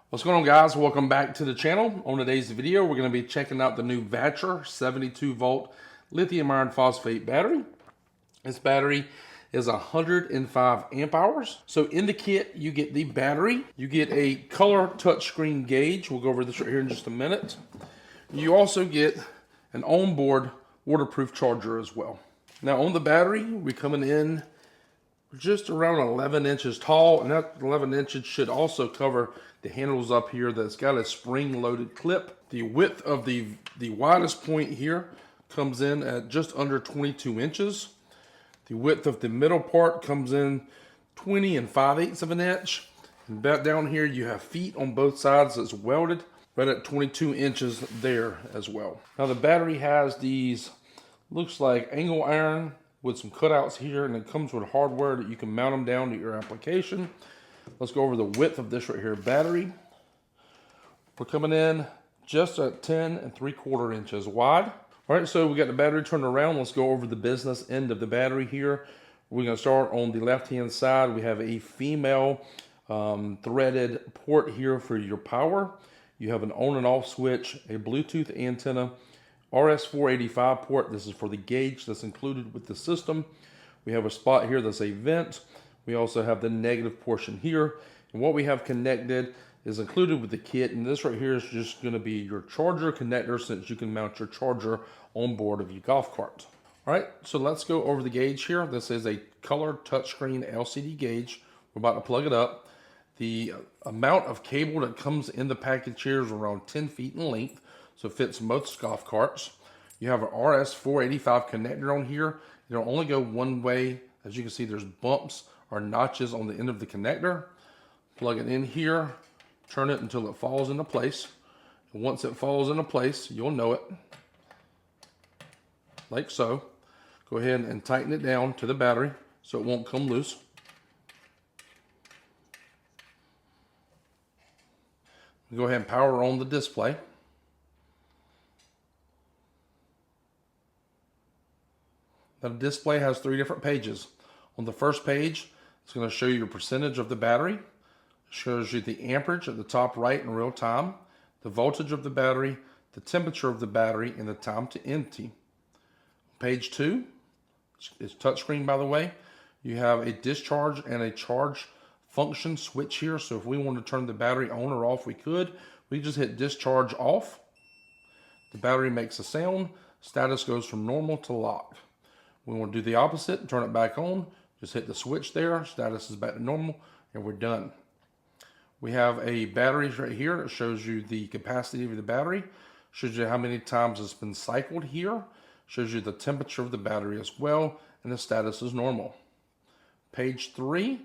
What's going on, guys? Welcome back to the channel. On today's video, we're going to be checking out the new Vatrer 72-volt lithium iron phosphate battery. This battery is 105 amp hours. So in the kit, you get the battery, you get a color touchscreen gauge. We'll go over this right here in just a minute. You also get an onboard waterproof charger as well. Now on the battery, we're coming in just around 11 inches tall, and that 11 inches should also cover the handles up here that's got a spring-loaded clip. The width of the widest point here comes in at just under 22 inches. The width of the middle part comes in 20 5/8 of an inch. And back down here you have feet on both sides that's welded right at 22 inches there as well. Now the battery has these, looks like angle iron with some cutouts here, and it comes with hardware that you can mount them down to your application. Let's go over the width of this right here battery. We're coming in just at 10 3/4 inches wide. All right, so we got the battery turned around. Let's go over the business end of the battery here. We're gonna start on the left-hand side. We have a female threaded port here for your power. You have an on and off switch, a Bluetooth antenna, RS485 port. This is for the gauge that's included with the system. We have a spot here that's a vent. We also have the negative portion here. And what we have connected is included with the kit. And this right here is just going to be your charger connector, since you can mount your charger on board of your golf cart. All right, so let's go over the gauge here. This is a color touchscreen LCD gauge. We're about to plug it up. The amount of cable that comes in the package here is around 10 feet in length. So it fits most golf carts. You have an RS485 connector on here. It'll only go one way. As you can see, there's bumps or notches on the end of the connector. Plug it in here, turn it until it falls into place. And once it falls into place, you'll know it, like so. Go ahead and tighten it down to the battery so it won't come loose. Go ahead and power on the display. The display has 3 different pages. On the first page, it's going to show you your percentage of the battery. It shows you the amperage at the top right in real time, the voltage of the battery, the temperature of the battery, and the time to empty. Page 2 is touchscreen, by the way. You have a discharge and a charge function switch here. So if we want to turn the battery on or off, we could. We just hit discharge off. The battery makes a sound. Status goes from normal to locked. We want to do the opposite, turn it back on, just hit the switch there, status is back to normal, and we're done. We have a battery right here that shows you the capacity of the battery, shows you how many times it's been cycled here, shows you the temperature of the battery as well, and the status is normal. Page 3,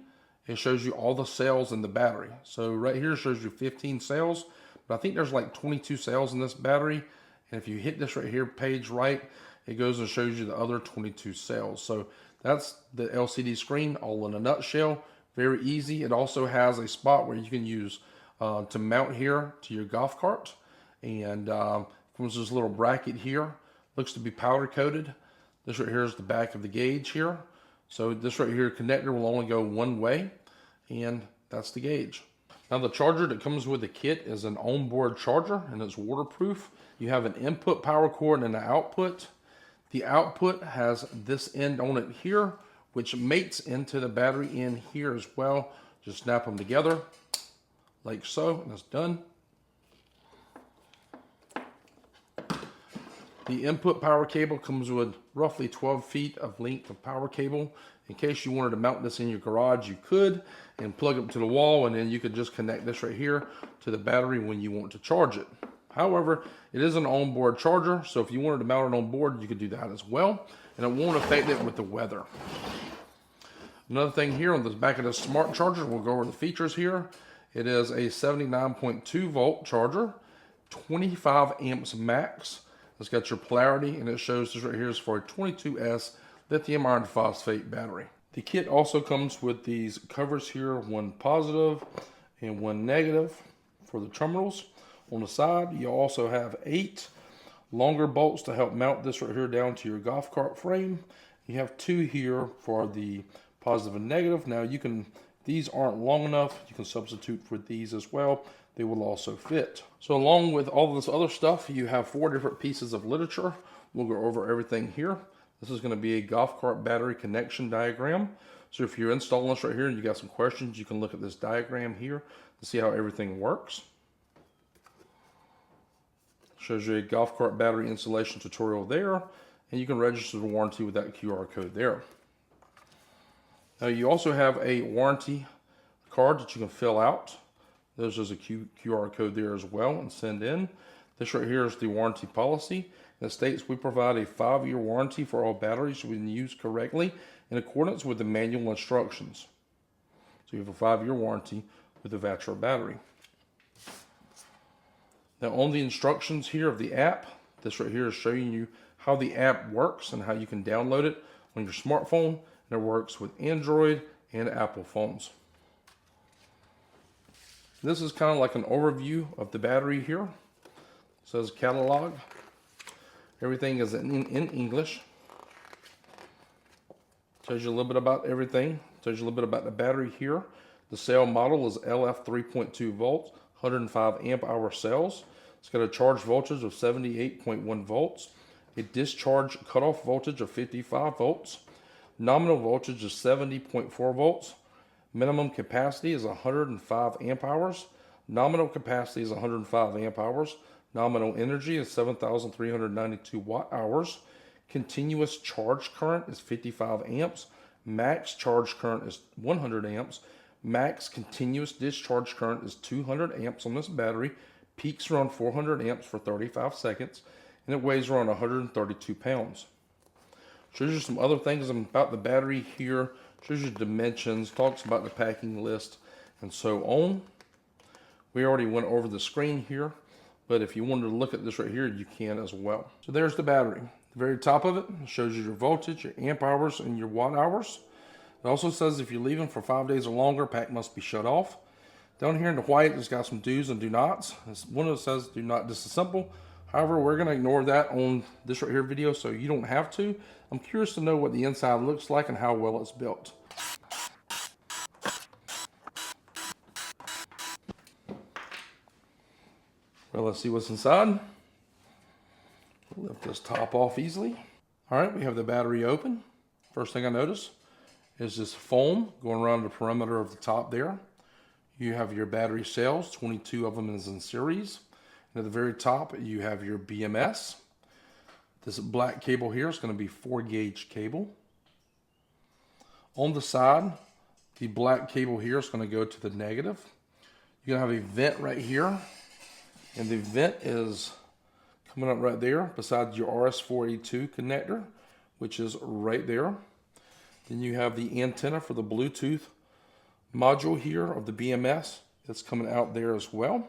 it shows you all the cells in the battery. So right here shows you 15 cells, but I think there's like 22 cells in this battery, and if you hit this right here, page right, it goes and shows you the other 22 cells. So that's the LCD screen all in a nutshell. Very easy. It also has a spot where you can use to mount here to your golf cart. And comes this little bracket here. Looks to be powder coated. This right here is the back of the gauge here. So this right here connector will only go one way. And that's the gauge. Now the charger that comes with the kit is an onboard charger, and it's waterproof. You have an input power cord and an output. The output has this end on it here, which mates into the battery in here as well. Just snap them together like so, and it's done. The input power cable comes with roughly 12 feet of length of power cable. In case you wanted to mount this in your garage, you could, and plug it to the wall, and then you could just connect this right here to the battery when you want to charge it. However, it is an onboard charger, so if you wanted to mount it on board, you could do that as well, and it won't affect it with the weather. Another thing here on the back of the smart charger, we'll go over the features here. It is a 79.2 volt charger, 25 amps max. It's got your polarity, and it shows this right here is for a 22S lithium iron phosphate battery. The kit also comes with these covers here, one positive and one negative for the terminals. On the side, you also have 8 longer bolts to help mount this right here down to your golf cart frame. You have 2 here for the positive and negative. Now you can, these aren't long enough, you can substitute for these as well. they will also fit. So along with all this other stuff, you have 4 different pieces of literature. We'll go over everything here. This is going to be a golf cart battery connection diagram. So if you're installing this right here and you got some questions, you can look at this diagram here to see how everything works. Shows you a golf cart battery installation tutorial there, and you can register the warranty with that QR code there. Now you also have a warranty card that you can fill out. There's a QR code there as well and send in. This right here is the warranty policy. It states we provide a 5-year warranty for all batteries when used correctly in accordance with the manual instructions. So you have a 5-year warranty with the Vatrer battery. Now on the instructions here of the app, this right here is showing you how the app works and how you can download it on your smartphone, and it works with Android and Apple phones. This is kind of like an overview of the battery here. It says catalog. Everything is in English. Tells you a little bit about everything. Tells you a little bit about the battery here. The cell model is LF 3.2 volts, 105 amp hour cells. It's got a charge voltage of 78.1 volts, a discharge cutoff voltage of 55 volts, nominal voltage is 70.4 volts, minimum capacity is 105 amp hours, nominal capacity is 105 amp hours, nominal energy is 7,392 watt hours, continuous charge current is 55 amps, max charge current is 100 amps, max continuous discharge current is 200 amps on this battery, peaks around 400 amps for 35 seconds, and it weighs around 132 pounds. Shows you some other things about the battery here, shows you dimensions, talks about the packing list, and so on. We already went over the screen here, but if you wanted to look at this right here, you can as well. So there's the battery. The very top of it shows you your voltage, your amp hours, and your watt hours. It also says if you're leaving for 5 days or longer, pack must be shut off. Down here in the white, it's got some do's and do nots. One of it says do not disassemble. However, we're going to ignore that on this right here video, so you don't have to. I'm curious to know what the inside looks like and how well it's built. Well, let's see what's inside. Lift this top off easily. All right, we have the battery open. First thing I notice is this foam going around the perimeter of the top there. You have your battery cells, 22 of them is in series. And at the very top, you have your BMS. This black cable here is going to be 4-gauge cable. On the side, the black cable here is going to go to the negative. You're going to have a vent right here. And the vent is coming up right there beside your RS-482 connector, which is right there. Then you have the antenna for the Bluetooth module here of the BMS. That's coming out there as well.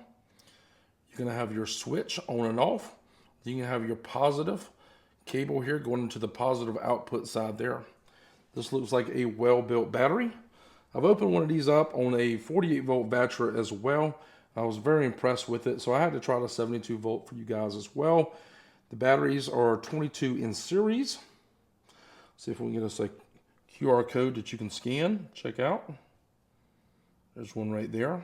You're going to have your switch on and off. Then you have your positive cable here going into the positive output side there. This looks like a well-built battery. I've opened one of these up on a 48-volt Vatrer as well. I was very impressed with it, so I had to try the 72-volt for you guys as well. The batteries are 22 in series. See if we can get us a QR code that you can scan. Check out. There's one right there.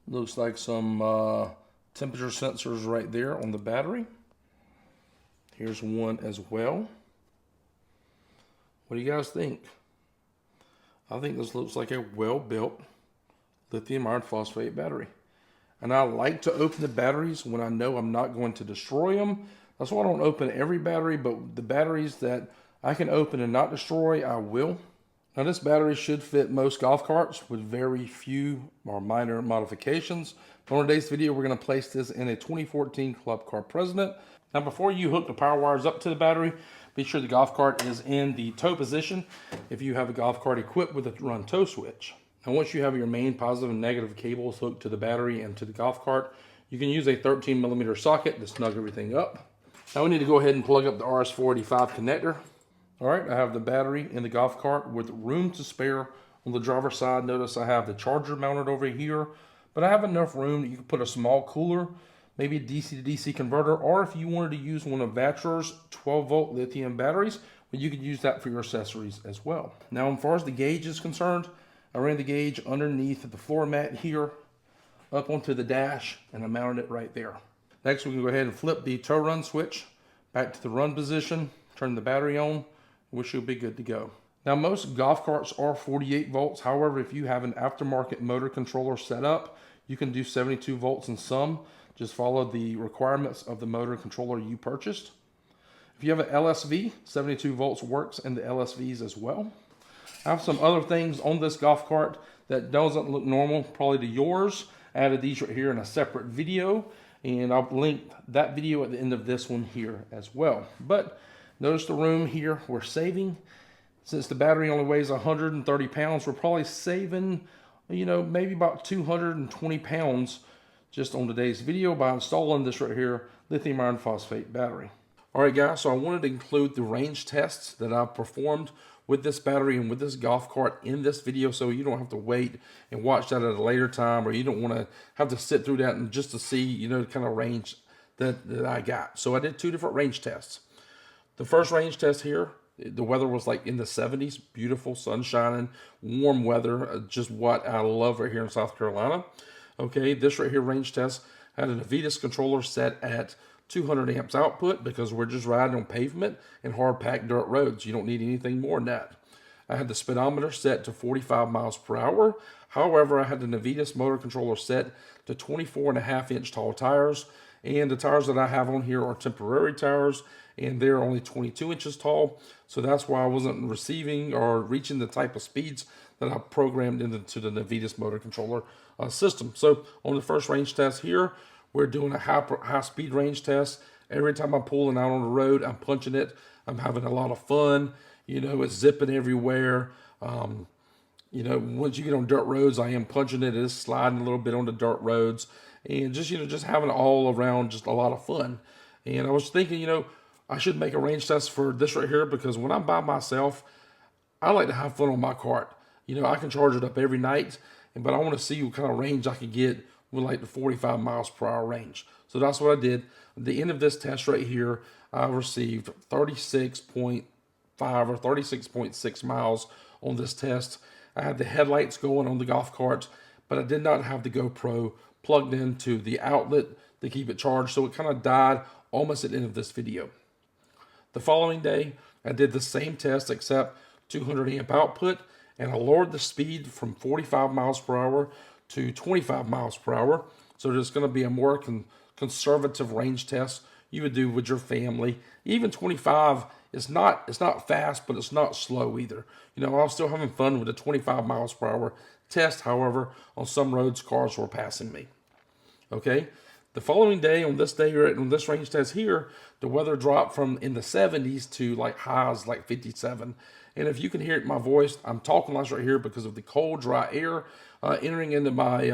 Looks like some temperature sensors right there on the battery. Here's one as well. What do you guys think? I think this looks like a well-built lithium iron phosphate battery. And I like to open the batteries when I know I'm not going to destroy them. That's why I don't open every battery, but the batteries that I can open and not destroy, I will. Now this battery should fit most golf carts with very few or minor modifications. But on today's video, we're going to place this in a 2014 Club Car President. Now before you hook the power wires up to the battery, be sure the golf cart is in the tow position if you have a golf cart equipped with a run tow switch. And once you have your main positive and negative cables hooked to the battery and to the golf cart, you can use a 13mm socket to snug everything up. Now we need to go ahead and plug up the RS-485 connector. All right, I have the battery in the golf cart with room to spare on the driver's side. Notice I have the charger mounted over here, but I have enough room that you can put a small cooler, maybe a DC to DC converter, or if you wanted to use one of Vatrer's 12-volt lithium batteries, but you could use that for your accessories as well. Now, as far as the gauge is concerned, I ran the gauge underneath the floor mat here, up onto the dash, and I mounted it right there. Next, we can go ahead and flip the tow run switch back to the run position, turn the battery on, and we should be good to go. Now, most golf carts are 48 volts. However, if you have an aftermarket motor controller set up, you can do 72 volts in some. Just follow the requirements of the motor controller you purchased. If you have an LSV, 72 volts works in the LSVs as well. I have some other things on this golf cart that doesn't look normal, probably to yours. I added these right here in a separate video, and I'll link that video at the end of this one here as well. But notice the room here we're saving. Since the battery only weighs 130 pounds, we're probably saving, you know, maybe about 220 pounds just on today's video by installing this right here, lithium iron phosphate battery. All right, guys, so I wanted to include the range tests that I've performed with this battery and with this golf cart in this video, so you don't have to wait and watch that at a later time, or you don't want to have to sit through that and just to see, you know, the kind of range that I got. So I did two different range tests. The first range test here, the weather was like in the 70s, beautiful, sun shining, warm weather, just what I love right here in South Carolina. Okay, this right here range test had an Avitas controller set at 200 amps output because we're just riding on pavement and hard packed dirt roads. You don't need anything more than that. I had the speedometer set to 45 miles per hour. However, I had the Avitas motor controller set to 24.5-inch tall tires. And the tires that I have on here are temporary tires, and they're only 22 inches tall. So that's why I wasn't receiving or reaching the type of speeds that I programmed into the Avitas motor controller system. So on the first range test here, we're doing a high speed range test. Every time I'm pulling out on the road, I'm punching it. I'm having a lot of fun. You know, it's zipping everywhere. You know, once you get on dirt roads, I am punching it. It's sliding a little bit on the dirt roads. And just, you know, just having all around just a lot of fun. And I was thinking, you know, I should make a range test for this right here, because when I'm by myself, I like to have fun on my cart. You know, I can charge it up every night, but I want to see what kind of range I can get with like the 45 miles per hour range. So that's what I did. At the end of this test right here, I received 36.5 or 36.6 miles on this test. I had the headlights going on the golf cart, but I did not have the GoPro plugged into the outlet to keep it charged, so it kind of died almost at the end of this video. The following day, I did the same test except 200 amp output, and I lowered the speed from 45 miles per hour to 25 miles per hour. So there's going to be a more conservative range test you would do with your family. Even 25 is it's not fast, but it's not slow either. You know, I was still having fun with the 25 miles per hour test. However, on some roads, cars were passing me. Okay. The following day, on this range test here, the weather dropped from in the 70s to like highs like 57. And if you can hear it in my voice, I'm talking like right here because of the cold, dry air entering into my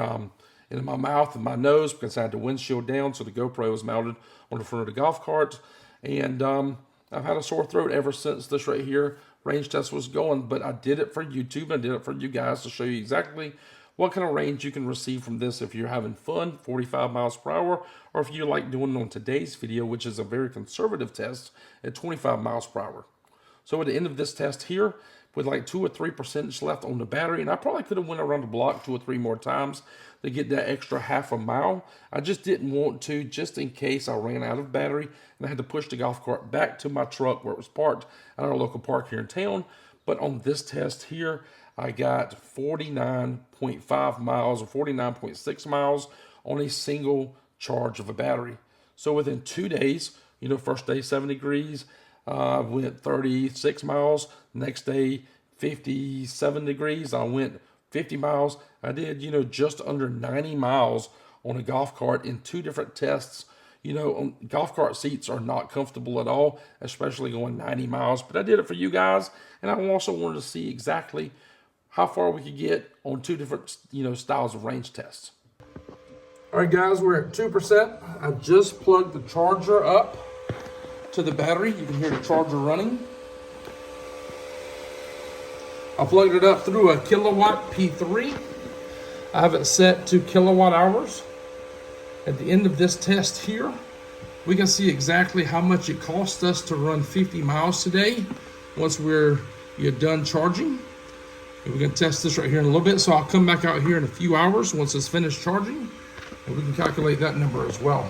mouth and my nose, because I had the windshield down, so the GoPro was mounted on the front of the golf cart. And I've had a sore throat ever since this right here range test was going, but I did it for YouTube, and I did it for you guys to show you exactly what kind of range you can receive from this if you're having fun, 45 miles per hour, or if you like doing it on today's video, which is a very conservative test at 25 miles per hour. So at the end of this test here, with like 2 or 3% left on the battery, and I probably could have went around the block 2 or 3 more times to get that extra half a mile. I just didn't want to, just in case I ran out of battery and I had to push the golf cart back to my truck where it was parked at our local park here in town. But on this test here, I got 49.5 miles or 49.6 miles on a single charge of a battery. So within 2 days, you know, first day 70 degrees, I went 36 miles. Next day, 57 degrees. I went 50 miles. I did, you know, just under 90 miles on a golf cart in 2 different tests. You know, golf cart seats are not comfortable at all, especially going 90 miles. But I did it for you guys, and I also wanted to see exactly how far we could get on 2 different, you know, styles of range tests. All right, guys, we're at 2%. I just plugged the charger up to the battery. You can hear the charger running. I plugged it up through a kilowatt P3. I have it set to kilowatt hours. At the end of this test here, we can see exactly how much it cost us to run 50 miles today. once you're done charging. And we're gonna test this right here in a little bit. So I'll come back out here in a few hours once it's finished charging, and we can calculate that number as well.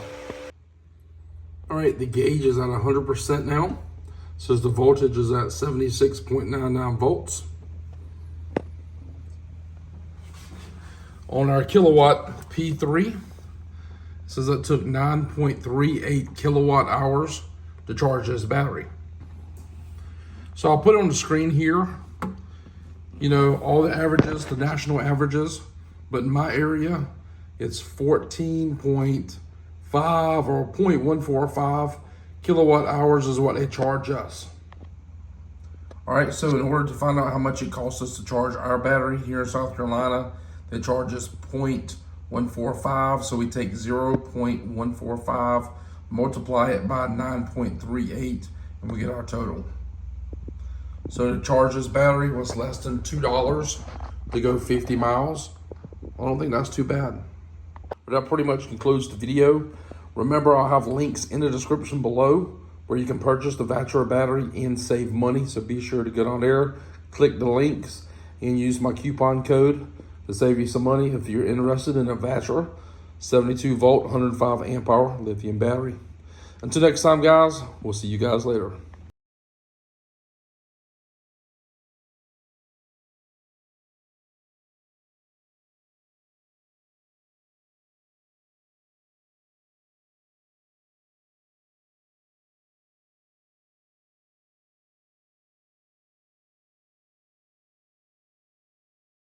All right, the gauge is at 100% now. It says the voltage is at 76.99 volts. On our kilowatt P3, it says it took 9.38 kilowatt hours to charge this battery. So I'll put it on the screen here, you know, all the averages, the national averages, but in my area, it's 14.5 or 0.145 kilowatt hours is what they charge us. All right, so in order to find out how much it costs us to charge our battery here in South Carolina, they charge us 0.145, so we take 0.145, multiply it by 9.38, and we get our total. So to charge this battery was less than $2 to go 50 miles. I don't think that's too bad. But that pretty much concludes the video. Remember, I'll have links in the description below where you can purchase the Vatrer battery and save money. So be sure to get on there, click the links, and use my coupon code to save you some money if you're interested in a Vatrer 72 volt, 105 amp hour lithium battery. Until next time, guys, we'll see you guys later.